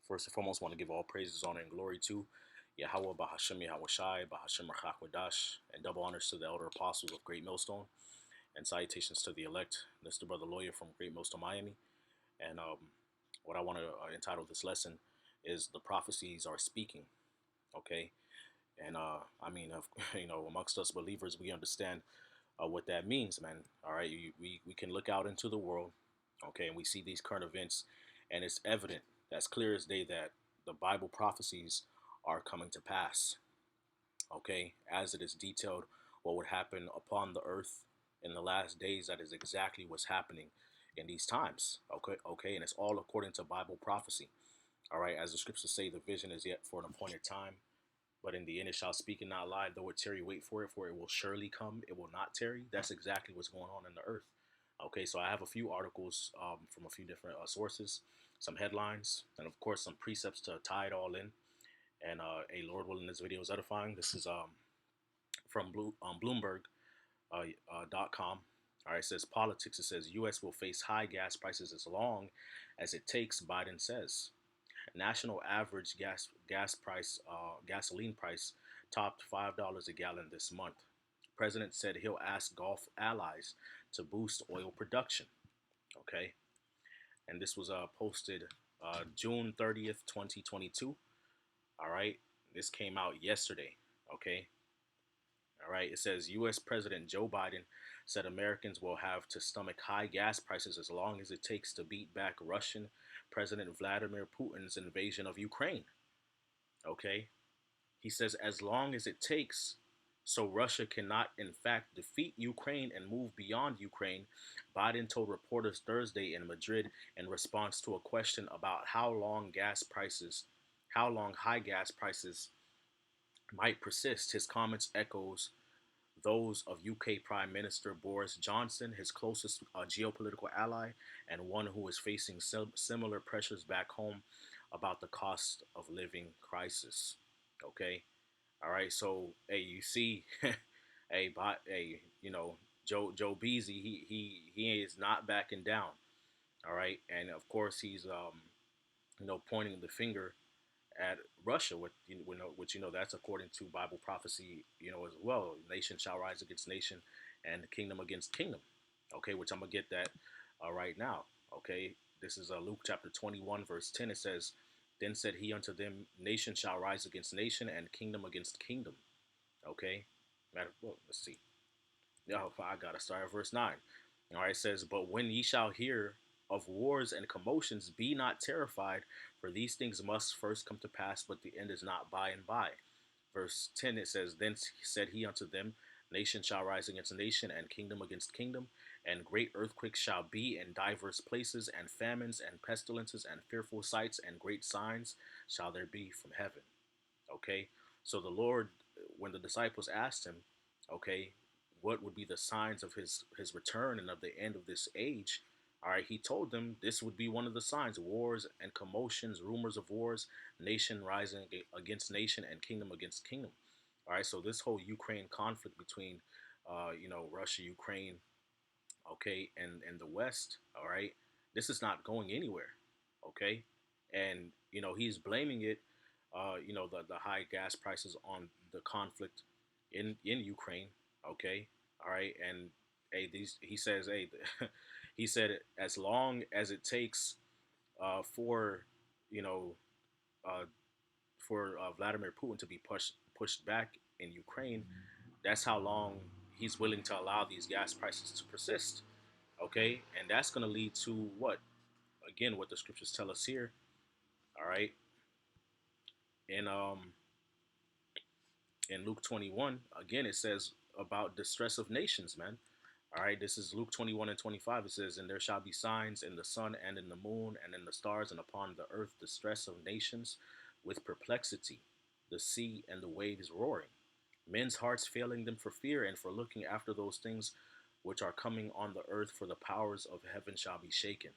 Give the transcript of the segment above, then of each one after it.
First and foremost, I want to give all praises, honor, and glory to Yahweh, Bahashem Yahweh Shai, Bahashem Rachakwadash, and double honors to the elder apostles of Great Millstone, and salutations to the elect. This is the brother lawyer from Great Millstone, Miami. And what I want to entitle this lesson is "The Prophecies Are Speaking." Okay, and I mean, amongst us believers, we understand what that means, man. All right, we can look out into the world, okay, and we see these current events, and it's evident, that's clear as day, that the Bible prophecies are coming to pass, okay, as it is detailed what would happen upon the earth in the last days. That is exactly what's happening in these times, okay, and it's all according to Bible prophecy. All right, as the scriptures say, the vision is yet for an appointed time, but in the end it shall speak and not lie. Though it tarry, wait for it will surely come. It will not tarry. That's exactly what's going on in the earth. Okay, so I have a few articles from a few different sources, some headlines, and of course some precepts to tie it all in. And a Lord willing, this video is edifying. This is from Bloomberg.com. All right, it says politics. It says U.S. will face high gas prices as long as it takes, Biden says. National average gasoline price topped $5 a gallon this month. President said he'll ask Gulf allies to boost oil production. Okay, and this was posted June 30th, 2022. All right, this came out yesterday. Okay, all right, it says U.S. President Joe Biden said Americans will have to stomach high gas prices as long as it takes to beat back Russian President Vladimir Putin's invasion of Ukraine. Okay, he says as long as it takes, so Russia cannot in fact defeat Ukraine and move beyond Ukraine, Biden told reporters Thursday in Madrid in response to a question about how long high gas prices might persist. His comments echoes those of UK Prime Minister Boris Johnson, his closest geopolitical ally, and one who is facing similar pressures back home about the cost of living crisis. Okay, all right. So, hey, you see, Joe Beasy, he is not backing down. All right, and of course he's pointing the finger at Russia, which that's according to Bible prophecy, as well. Nation shall rise against nation, and kingdom against kingdom. Okay, which I'm gonna get that right now. Okay, this is Luke chapter 21, verse 10. It says, "Then said he unto them, Nation shall rise against nation, and kingdom against kingdom." Okay, well, let's see. Yeah, I gotta start at verse 9. All right, it says, "But when ye shall hear of wars and commotions, be not terrified, for these things must first come to pass, but the end is not by and by." Verse 10, it says, "Then said he unto them, Nation shall rise against nation, and kingdom against kingdom, and great earthquakes shall be in divers places, and famines, and pestilences, and fearful sights, and great signs shall there be from heaven." Okay, so the Lord, when the disciples asked him, okay, what would be the signs of his return and of the end of this age? All right, he told them this would be one of the signs: wars and commotions, rumors of wars, nation rising against nation, and kingdom against kingdom. All right, so this whole Ukraine conflict between, Russia, Ukraine, okay, and the West, all right, this is not going anywhere, okay, and he's blaming it, the high gas prices on the conflict in Ukraine, okay, all right, and hey, he says, hey, he said as long as it takes for you know uh, Vladimir Putin to be pushed back in Ukraine, that's how long he's willing to allow these gas prices to persist. Okay, and that's going to lead to what? Again, what the scriptures tell us here. All right, in in Luke 21, again it says about distress of nations, man. All right, this is Luke 21 and 25. It says, "And there shall be signs in the sun and in the moon and in the stars, and upon the earth distress of nations with perplexity, the sea and the waves roaring, men's hearts failing them for fear and for looking after those things which are coming on the earth, for the powers of heaven shall be shaken."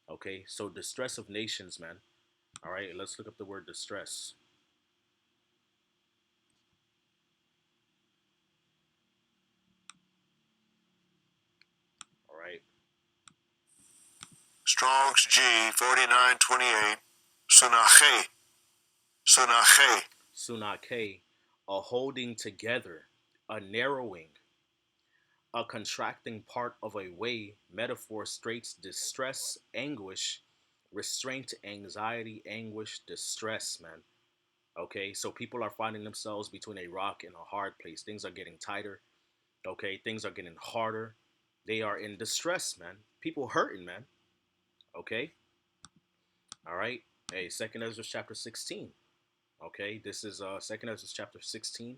Okay, so distress of nations, man. All right, let's look up the word distress. All right. Strong's G 4928. Sunache. Sunache. Sunake, a holding together, a narrowing, a contracting part of a way. Metaphor straits distress, anguish, restraint, anxiety, anguish, distress, man. Okay, so people are finding themselves between a rock and a hard place. Things are getting tighter. Okay, things are getting harder. They are in distress, man. People hurting, man. Okay, all right. Hey, Second Ezra chapter 16. Okay, this is Second Ezra chapter 16,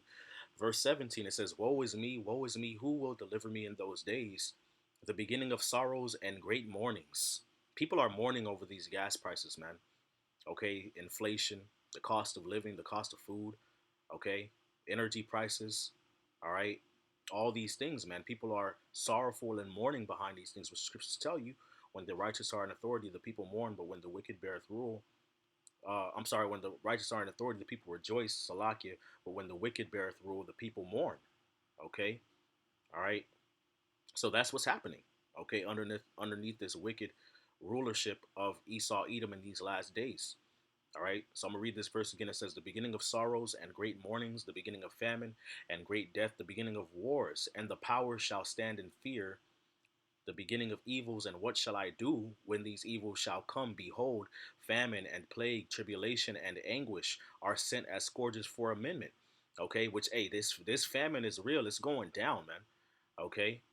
verse 17. It says, woe is me, who will deliver me in those days? The beginning of sorrows and great mournings. People are mourning over these gas prices, man. Okay, inflation, the cost of living, the cost of food, okay, energy prices, all right, all these things, man. People are sorrowful and mourning behind these things, which scriptures tell you when the righteous are in authority, the people mourn, but when the wicked beareth rule, I'm sorry, when the righteous are in authority, the people rejoice, Salakia, but when the wicked beareth rule, the people mourn, okay, all right. So that's what's happening, okay, underneath this wicked rulership of Esau, Edom in these last days. All right, so I'm gonna read this verse again. It says, "The beginning of sorrows and great mournings, the beginning of famine and great death, the beginning of wars, and the powers shall stand in fear, the beginning of evils. And what shall I do when these evils shall come? Behold, famine and plague, tribulation and anguish are sent as scourges for amendment." Okay, which hey, this famine is real. It's going down, man. Okay,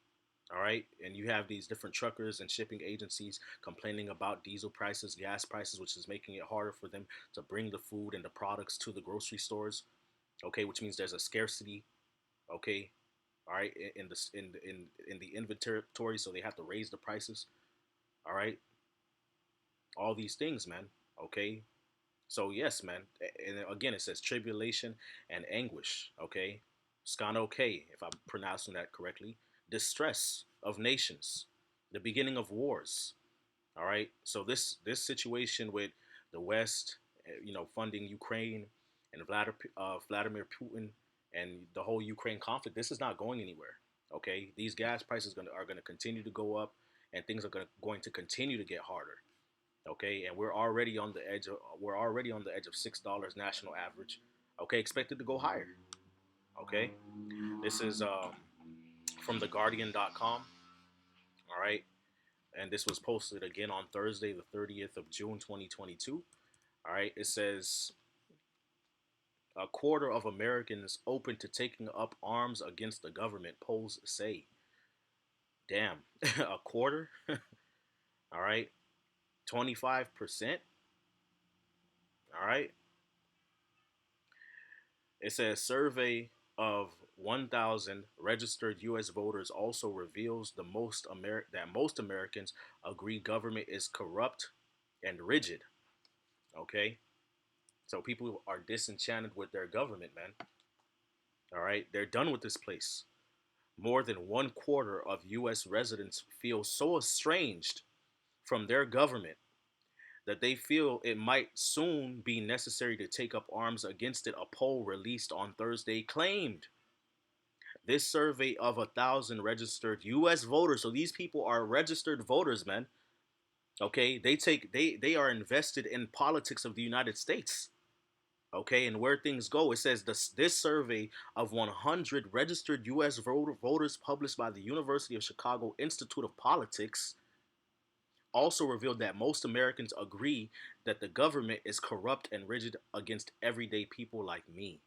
all right. And you have these different truckers and shipping agencies complaining about diesel prices, gas prices, which is making it harder for them to bring the food and the products to the grocery stores. Okay, which means there's a scarcity. Okay, all right, in the inventory, so they have to raise the prices. All right, all these things, man. Okay, so yes, man. And again, it says tribulation and anguish. Okay, scan okay, if I'm pronouncing that correctly. Distress of nations, the beginning of wars. All right. So this situation with the West, funding Ukraine and Vladimir Putin and the whole Ukraine conflict, this is not going anywhere. Okay, these gas prices are going to continue to go up, and things are going to continue to get harder. Okay, and we're already on the edge of $6 national average. Okay, expected to go higher. Okay, this is from theguardian.com. All right, and this was posted again on Thursday, the 30th of June, 2022. All right, it says a quarter of Americans open to taking up arms against the government, polls say. Damn, a quarter? All right, 25%. All right, it says survey of 1,000 registered U.S. voters also reveals that most Americans agree government is corrupt and rigid. Okay, so people are disenchanted with their government, man. All right, they're done with this place. More than one quarter of U.S. residents feel so estranged from their government that they feel it might soon be necessary to take up arms against it, a poll released on Thursday claimed. This survey of 1,000 registered U.S. voters, so these people are registered voters, man. Okay, they are invested in politics of the United States. Okay, and where things go, it says this survey of 100 registered U.S. voters published by the University of Chicago Institute of Politics also revealed that most Americans agree that the government is corrupt and rigid against everyday people like me.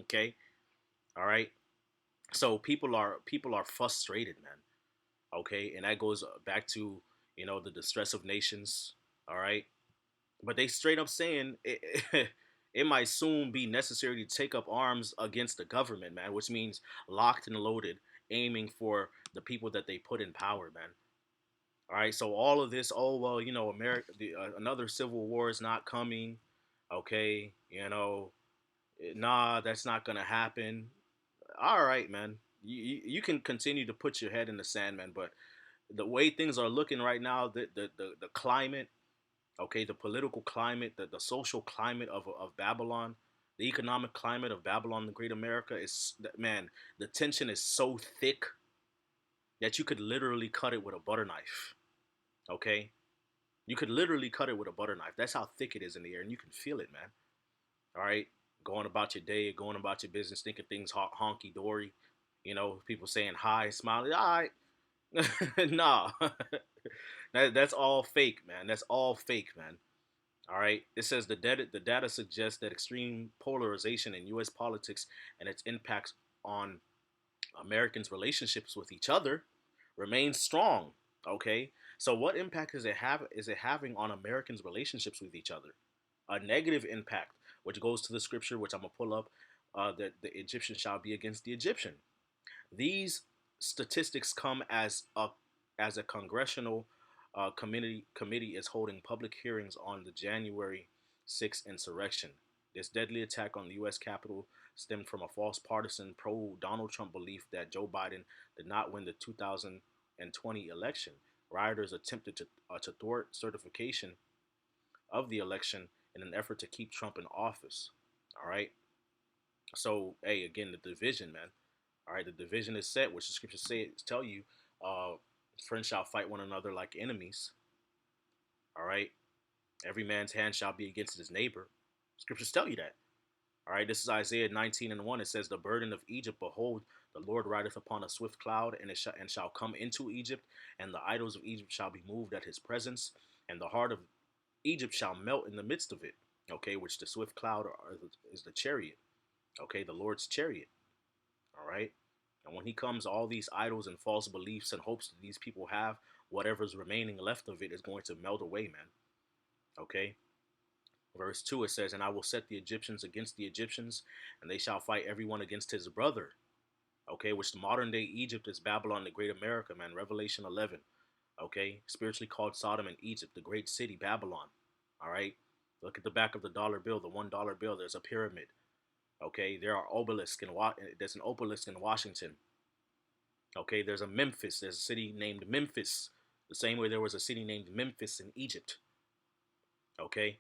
Okay, all right. So people are frustrated, man. Okay, and that goes back to the distress of nations. All right, but they straight up saying it might soon be necessary to take up arms against the government, man, which means locked and loaded, aiming for the people that they put in power, man. All right, so all of this, oh well, America, another civil war is not coming. Okay, nah, that's not gonna happen. All right, man, you can continue to put your head in the sand, man, but the way things are looking right now, the climate, okay, the political climate, the social climate of Babylon, the economic climate of Babylon, the Great America is, man, the tension is so thick that you could literally cut it with a butter knife. Okay, You could literally cut it with a butter knife. That's how thick it is in the air, and you can feel it, man. All right, going about your day, going about your business, thinking things honky dory. People saying hi, smiling. All right, nah, that's all fake, man. That's all fake, man. All right. It says the data suggests that extreme polarization in U.S. politics and its impacts on Americans' relationships with each other remains strong. Okay. So what impact is it having on Americans' relationships with each other? A negative impact, which goes to the scripture, which I'm gonna pull up, that the Egyptian shall be against the Egyptian. These statistics come as a congressional committee is holding public hearings on the January 6th insurrection. This deadly attack on the U.S. Capitol stemmed from a false partisan pro Donald Trump belief that Joe Biden did not win the 2020 election. Rioters attempted to thwart certification of the election in an effort to keep Trump in office. All right. So, hey, again, the division, man. All right, the division is set, which the scriptures tell you, uh, friends shall fight one another like enemies. All right, every man's hand shall be against his neighbor. Scriptures tell you that. All right, this is Isaiah 19:1. It says, "The burden of Egypt, behold, the Lord rideth upon a swift cloud, and shall come into Egypt, and the idols of Egypt shall be moved at his presence, and the heart of Egypt shall melt in the midst of it." Okay, which the swift cloud is the chariot. Okay, the Lord's chariot. All right. And when he comes, all these idols and false beliefs and hopes that these people have, whatever's remaining left of it is going to melt away, man. Okay. Verse 2, it says, "And I will set the Egyptians against the Egyptians, and they shall fight everyone against his brother." Okay. Which the modern day Egypt is Babylon, the great America, man. Revelation 11. Okay. Spiritually called Sodom and Egypt, the great city, Babylon. All right. Look at the back of the dollar bill, the $1 bill. There's a pyramid. Okay. There's an obelisk in Washington. Okay, there's a Memphis. There's a city named Memphis. The same way there was a city named Memphis in Egypt. Okay,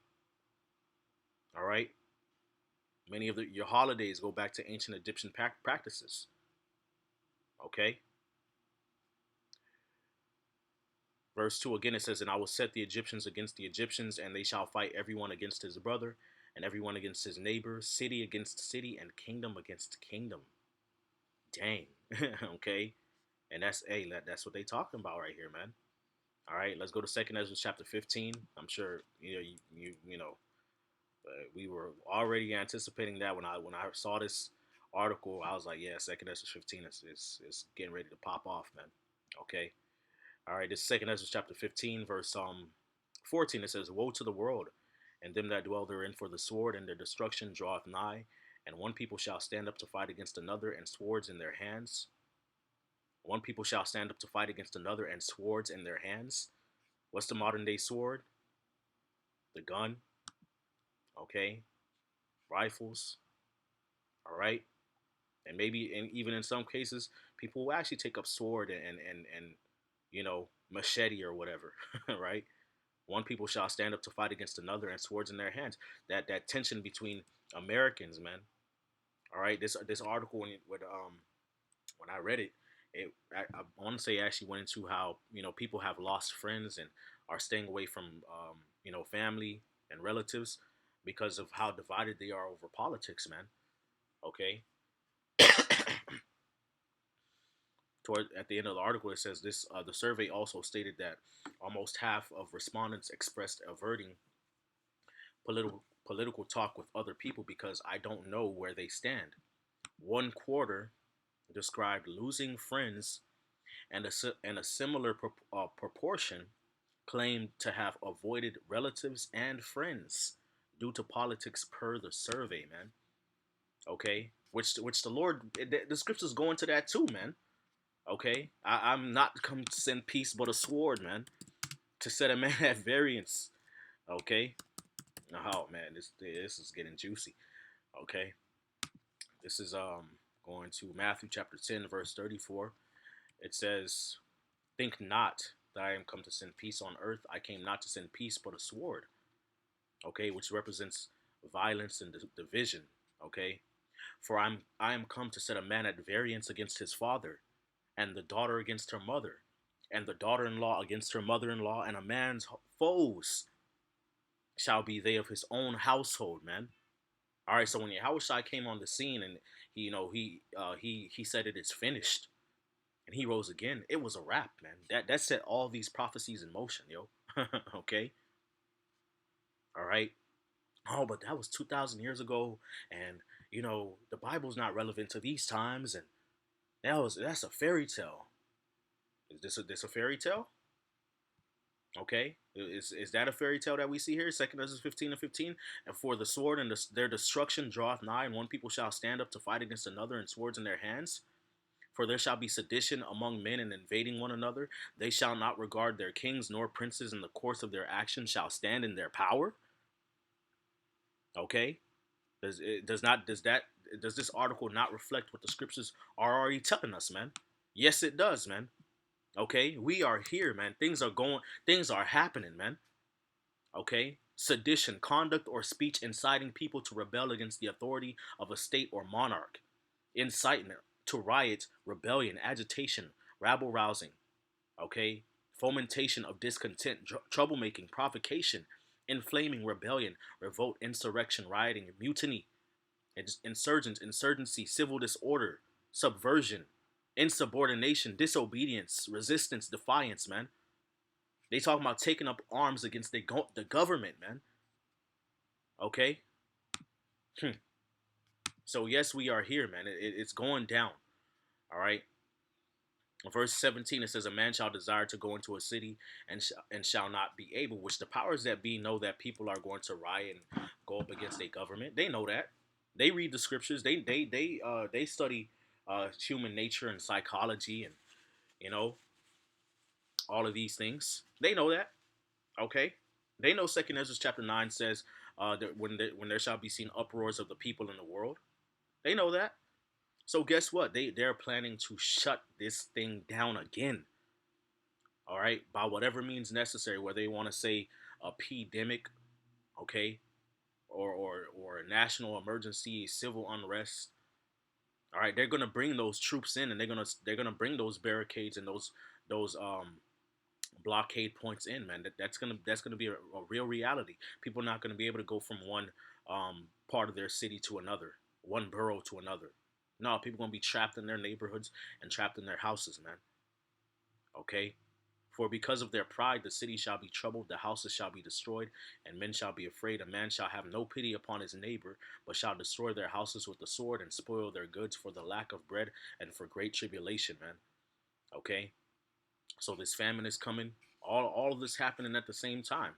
all right. Many of your holidays go back to ancient Egyptian practices. Okay, verse 2 again it says, "And I will set the Egyptians against the Egyptians, and they shall fight everyone against his brother, and everyone against his neighbor, city against city, and kingdom against kingdom." Dang. Okay, and that's what they talking about right here, man. All right, let's go to Second Ezra chapter 15. I'm sure we were already anticipating that when I saw this article. I was like, yeah, Second Ezra 15 is getting ready to pop off, man. Okay, all right. This Second Ezra chapter 15, verse 14. It says, "Woe to the world, and them that dwell therein, for the sword and their destruction draweth nigh, and one people shall stand up to fight against another, and swords in their hands." One people shall stand up to fight against another, and swords in their hands. What's the modern day sword? The gun. Okay, rifles. All right, and maybe and even in some cases people will actually take up sword and machete or whatever. Right, one people shall stand up to fight against another, and swords in their hands. That tension between Americans, man. All right, this article when I read it, I want to say it actually went into how people have lost friends and are staying away from family and relatives because of how divided they are over politics, man. Okay, toward at the end of the article, it says this: the survey also stated that almost half of respondents expressed averting political talk with other people because I don't know where they stand. One quarter described losing friends, and a similar proportion claimed to have avoided relatives and friends due to politics, per the survey, man. Okay, which the Lord, the scriptures go into that too, man. Okay, I'm not come to send peace but a sword, man, to set a man at variance. Okay, oh man, this is getting juicy. Okay, this is going to Matthew chapter 10 verse 34. It says, "Think not that I am come to send peace on earth. I came not to send peace but a sword." Okay, which represents violence and division. Okay, "For I am come to set a man at variance against his father, and the daughter against her mother, and the daughter-in-law against her mother-in-law, and a man's foes shall be they of his own household, man. All right, so when Yahushua came on the scene and he said it is finished and he rose again, it was a wrap, man. That set all these prophecies in motion, yo. Okay, all right. Oh, but that was 2,000 years ago, and the Bible's not relevant to these times, and that's a fairy tale. Is this a fairy tale? Okay, is that a fairy tale that we see here? Second Ezra 15:15, and for the sword and their destruction draweth nigh, and one people shall stand up to fight against another, and swords in their hands. For there shall be sedition among men and invading one another. They shall not regard their kings nor princes, in the course of their actions shall stand in their power. Okay, does this article not reflect what the scriptures are already telling us, man? Yes, it does, man. Okay, we are here, man. Things are happening, man. Okay, sedition, conduct or speech inciting people to rebel against the authority of a state or monarch, incitement to riot, rebellion, agitation, rabble rousing. Okay, fomentation of discontent, troublemaking, provocation, inflaming rebellion, revolt, insurrection, rioting, mutiny, insurgents, insurgency, civil disorder, subversion, insubordination, disobedience, resistance, defiance, man. They talking about taking up arms against the government, man. Okay? Hmm. So, yes, we are here, man. It's going down. All right? In verse 17, it says, a man shall desire to go into a city and shall not be able, which the powers that be know that people are going to riot and go up against their government. They know that. They read the scriptures. They study human nature and psychology and you know all of these things. They know that. Okay, they know Second Ezra chapter 9 says that when there shall be seen uproars of the people in the world. They know that. So guess what? They're planning to shut this thing down again. All right, by whatever means necessary, whether they want to say a pandemic, okay, or a national emergency, civil unrest. All right, they're gonna bring those troops in, and they're gonna bring those barricades and those blockade points in, man. That's gonna be a real reality. People are not gonna be able to go from one part of their city to another, one borough to another. No, people gonna be trapped in their neighborhoods and trapped in their houses, man. Okay. For because of their pride, the city shall be troubled, the houses shall be destroyed, and men shall be afraid. A man shall have no pity upon his neighbor, but shall destroy their houses with the sword and spoil their goods for the lack of bread and for great tribulation, man. Okay? So this famine is coming. All of this happening at the same time.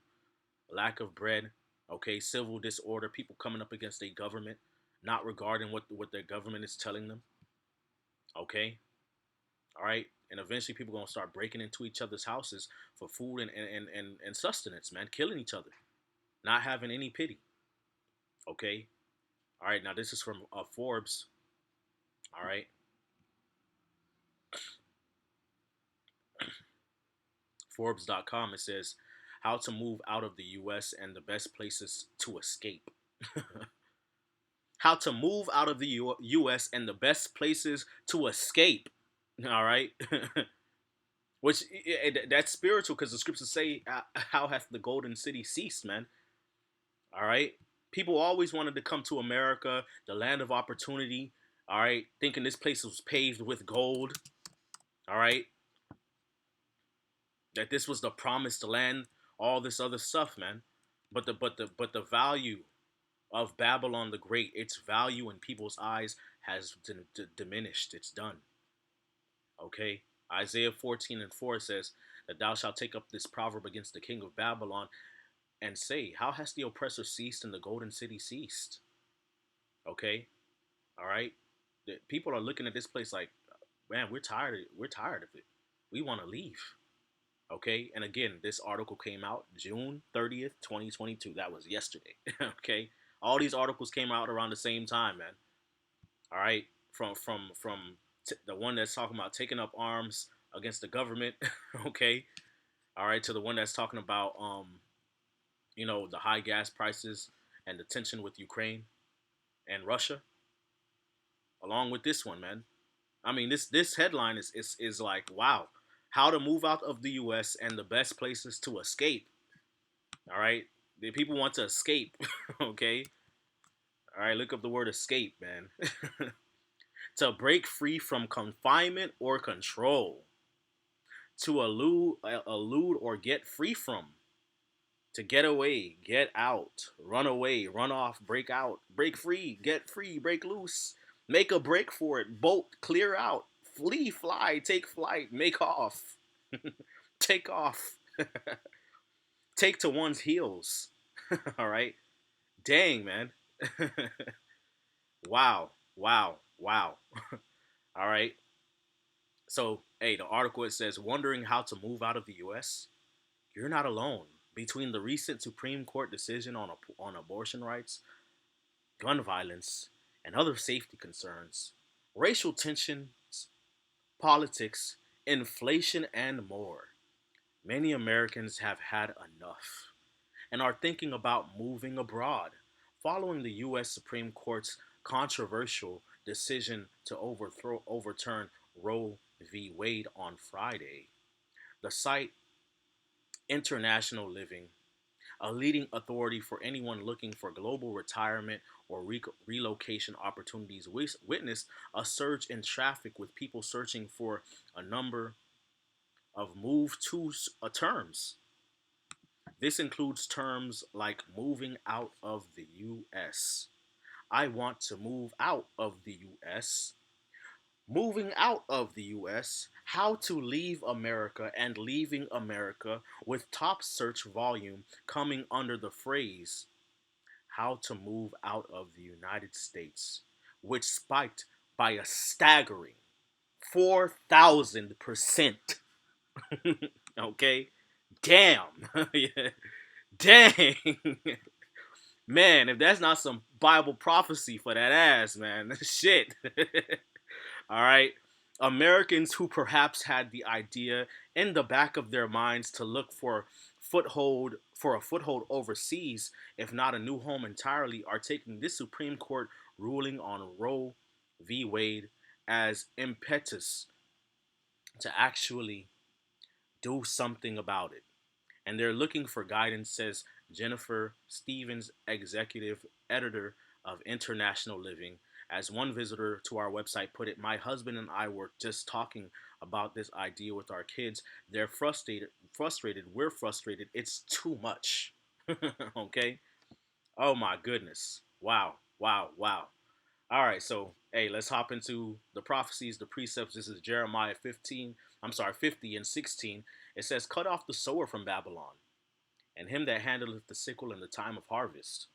Lack of bread, okay, civil disorder, people coming up against their government, not regarding what their government is telling them. Okay? All right, and eventually people gonna start breaking into each other's houses for food and sustenance, man, killing each other, not having any pity. Okay, all right, now this is from Forbes. All right, Forbes.com. It says how to move out of the U.S. and the best places to escape. How to move out of the U.S. and the best places to escape. All right. Which that's spiritual because the scriptures say, "How hath the golden city ceased, man?" All right. People always wanted to come to America, the land of opportunity. All right. Thinking this place was paved with gold. All right. That this was the promised land, all this other stuff, man. But the value of Babylon the Great, its value in people's eyes has diminished. It's done. Okay. Isaiah 14:4 says that thou shalt take up this proverb against the king of Babylon and say, how has the oppressor ceased and the golden city ceased? Okay. All right. People are looking at this place like, man, we're tired. We're tired of it. We want to leave. Okay. And again, this article came out June 30th, 2022. That was yesterday. Okay. All these articles came out around the same time, man. All right. From the one that's talking about taking up arms against the government. Okay. All right. To the one that's talking about, the high gas prices and the tension with Ukraine and Russia, along with this one, man. I mean, this headline is like, wow, how to move out of the U.S. and the best places to escape. All right, the people want to escape. Okay, all right, look up the word escape, man. To break free from confinement or control, to elude or get free from, to get away, get out, run away, run off, break out, break free, get free, break loose, make a break for it, bolt, clear out, flee, fly, take flight, make off, take off, take to one's heels. All right, dang, man. Wow, wow, wow. All right. So, hey, the article it says wondering how to move out of the U.S. You're not alone. Between the recent Supreme Court decision on abortion rights, gun violence, and other safety concerns, racial tensions, politics, inflation, and more, many Americans have had enough and are thinking about moving abroad following the U.S. Supreme Court's controversial decision to overturn Roe v. Wade on Friday. The site International Living, a leading authority for anyone looking for global retirement or relocation opportunities, witnessed a surge in traffic with people searching for a number of move to terms. This includes terms like moving out of the US. I want to move out of the US. Moving out of the US, how to leave America and leaving America, with top search volume coming under the phrase how to move out of the United States, which spiked by a staggering 4,000%. Okay? Damn. Yeah. Dang. Man, if that's not some Bible prophecy for that ass, man. Shit. All right. Americans who perhaps had the idea in the back of their minds to look for a foothold overseas, if not a new home entirely, are taking this Supreme Court ruling on Roe v. Wade as impetus to actually do something about it. And they're looking for guidance, says Jennifer Stevens, executive editor of International Living. As one visitor to our website put it, my husband and I were just talking about this idea with our kids. They're frustrated. We're frustrated. It's too much. Okay. Oh my goodness. Wow. Wow. Wow. All right. So, hey, let's hop into the prophecies, the precepts. This is Jeremiah 15. I'm sorry, 50 and 16. It says, cut off the sower from Babylon and him that handleth the sickle in the time of harvest.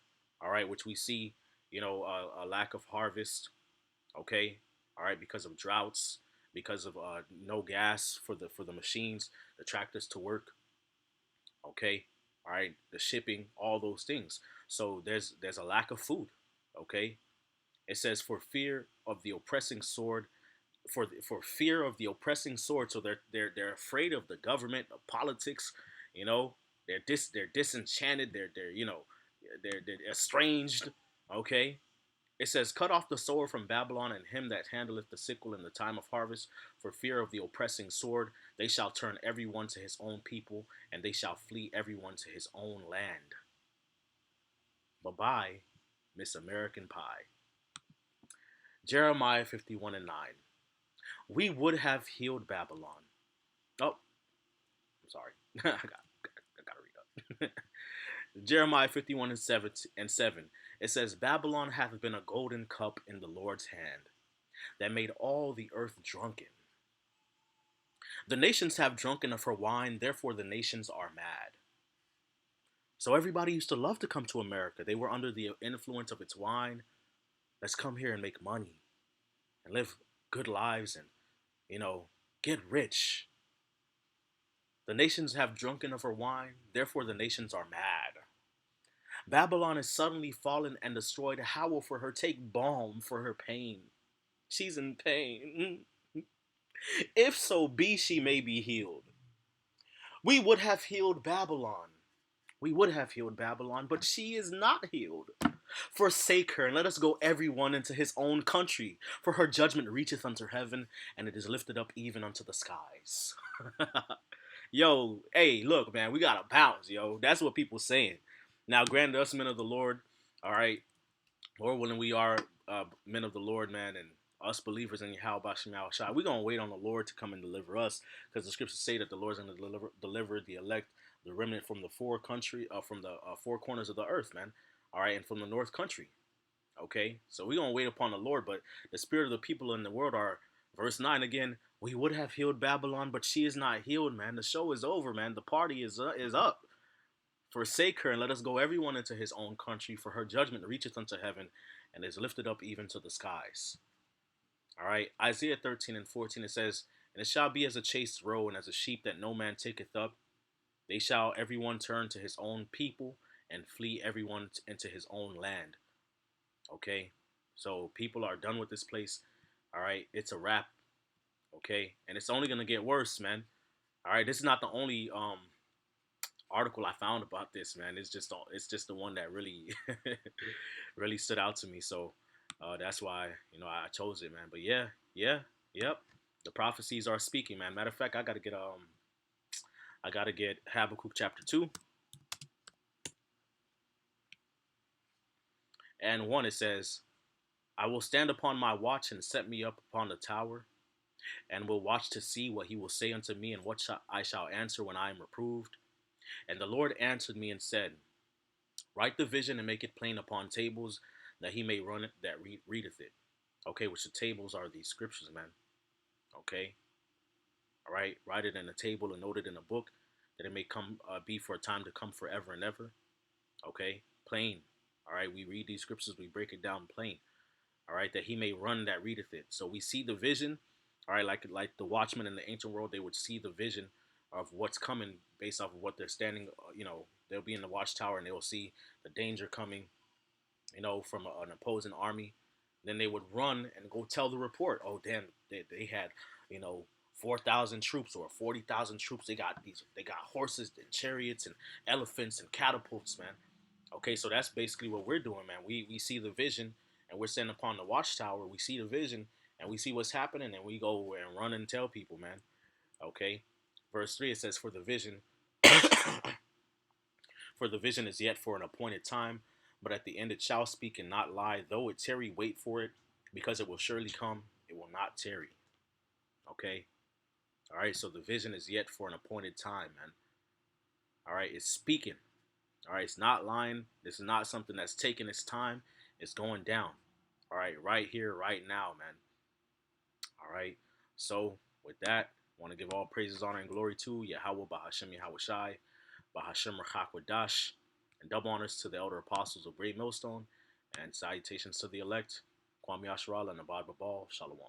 All right, which we see, a lack of harvest. Okay, all right, because of droughts, because of no gas for the machines, the tractors to work. Okay, all right, the shipping, all those things. So there's a lack of food. Okay, it says for fear of the oppressing sword, for fear of the oppressing sword. So they're afraid of the government, of politics. You know, they're disenchanted. They're estranged. Okay. It says, cut off the sower from Babylon, and him that handleth the sickle in the time of harvest, for fear of the oppressing sword. They shall turn every one to his own people, and they shall flee every one to his own land. Bye bye, Miss American Pie. Jeremiah 51 and 9. We would have healed Babylon. Oh, I'm sorry. I gotta read up. Jeremiah 51 and 7. It says, Babylon hath been a golden cup in the Lord's hand, that made all the earth drunken. The nations have drunken of her wine, therefore the nations are mad. So everybody used to love to come to America. They were under the influence of its wine. Let's come here and make money and live good lives and, you know, get rich. The nations have drunken of her wine, therefore the nations are mad. Babylon is suddenly fallen and destroyed. Howl for her, take balm for her pain. She's in pain. If so be she may be healed. We would have healed Babylon. We would have healed Babylon, but she is not healed. Forsake her, and let us go every one into his own country, for her judgment reacheth unto heaven, and it is lifted up even unto the skies. Yo, hey, look, man, we gotta bounce, yo. That's what people saying. Now, granted, us men of the Lord, all right, Lord willing, we are men of the Lord, man, and us believers in Yahweh Bashim Shai. We're gonna wait on the Lord to come and deliver us, because the scriptures say that the Lord's gonna deliver the elect, the remnant from the from the four corners of the earth, man. All right, and from the north country. Okay, so we're gonna wait upon the Lord, but the spirit of the people in the world are, verse 9 again. We would have healed Babylon, but she is not healed, man. The show is over, man. The party is up. Forsake her and let us go everyone into his own country, for her judgment reacheth unto heaven and is lifted up even to the skies. All right, Isaiah 13 and 14, it says, and it shall be as a chased roe and as a sheep that no man taketh up. They shall everyone turn to his own people and flee everyone into his own land. Okay, so people are done with this place. All right, it's a wrap. Okay, and it's only gonna get worse, man. All right, this is not the only article I found about this, man. It's just the one that really really stood out to me. So that's why I chose it, man. But yeah, yeah, yep. The prophecies are speaking, man. Matter of fact, I gotta get Habakkuk chapter 2 and 1. It says, I will stand upon my watch and set me up upon the tower, and will watch to see what he will say unto me, and what I shall answer when I am reproved. And the Lord answered me and said, write the vision and make it plain upon tables, that he may run it that readeth it. Okay, which the tables are these scriptures, man. Okay, all right, write it in a table and note it in a book, that it may come be for a time to come forever and ever. Okay, plain. All right, we read these scriptures, we break it down plain. All right, that he may run that readeth it. So we see the vision. All right, like the watchmen in the ancient world, they would see the vision of what's coming based off of what they're standing. They'll be in the watchtower and they will see the danger coming, from an opposing army. Then they would run and go tell the report. Oh, damn, they had, 4,000 troops or 40,000 troops. They got horses and chariots and elephants and catapults, man. Okay, so that's basically what we're doing, man. We see the vision and we're sitting upon the watchtower. We see the vision and we see what's happening and we go and run and tell people, man. Okay, verse 3, it says, For the vision is yet for an appointed time, but at the end it shall speak and not lie. Though it tarry, wait for it, because it will surely come. It will not tarry. Okay? All right, so the vision is yet for an appointed time, man. All right, it's speaking. All right, it's not lying. This is not something that's taking its time. It's going down. All right here, right now, man. All right. So with that, I want to give all praises, honor, and glory to Yahweh Bahashem Yahweh Shai, Bahashem Rachakwadash, and double honors to the elder apostles of Great Millstone, and salutations to the elect, Kwame Asheral and Abad Babal. Shalom.